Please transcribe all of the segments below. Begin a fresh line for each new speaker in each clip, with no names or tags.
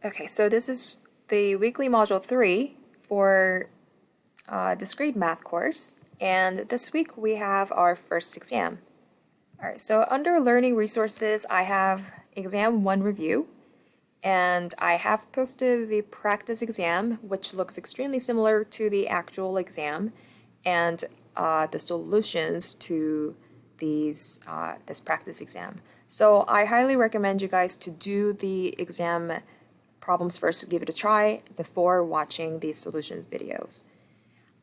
Okay, so this is the weekly module 3 for Discrete math course, and this week we have our first exam. Alright, so under Learning Resources, I have Exam 1 Review, and I have posted the practice exam, which looks extremely similar to the actual exam, and the solutions to this practice exam. So I highly recommend you guys to do the exam problems first, give it a try before watching these solutions videos.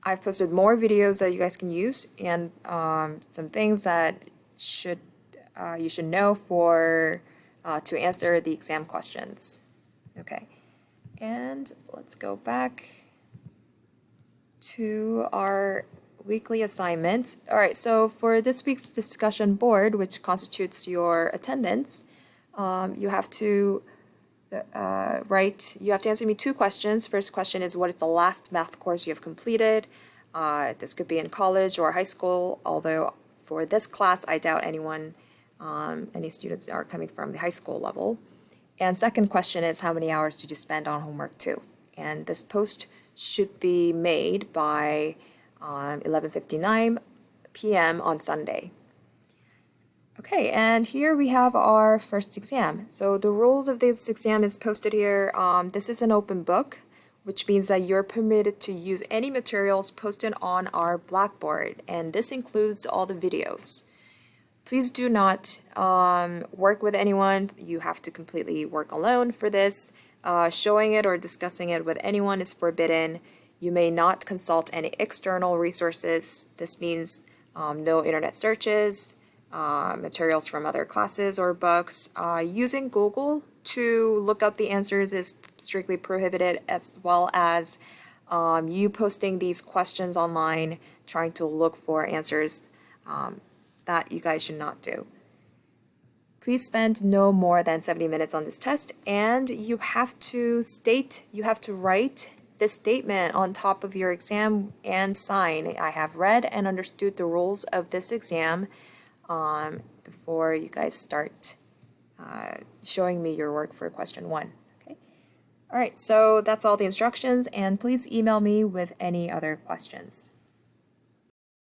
I've posted more videos that you guys can use and some things that you should know for to answer the exam questions. Okay, and let's go back to our weekly assignment. All right, so for this week's discussion board, which constitutes your attendance, you have to you have to answer me 2 questions. First question is, what is the last math course you have completed? This could be in college or high school, although for this class, I doubt any students are coming from the high school level. And second question is, how many hours did you spend on homework 2? And this post should be made by 11:59 p.m. on Sunday. Okay, and here we have our first exam. So the rules of this exam is posted here. This is an open book, which means that you're permitted to use any materials posted on our Blackboard, and this includes all the videos. Please do not work with anyone. You have to completely work alone for this. Showing it or discussing it with anyone is forbidden. You may not consult any external resources. This means no internet searches, materials from other classes or books. Using Google to look up the answers is strictly prohibited, as well as you posting these questions online, trying to look for answers that you guys should not do. Please spend no more than 70 minutes on this test, and you have to write this statement on top of your exam and sign, I have read and understood the rules of this exam, before you guys start showing me your work for question 1. Okay. All right, so that's all the instructions, and please email me with any other questions.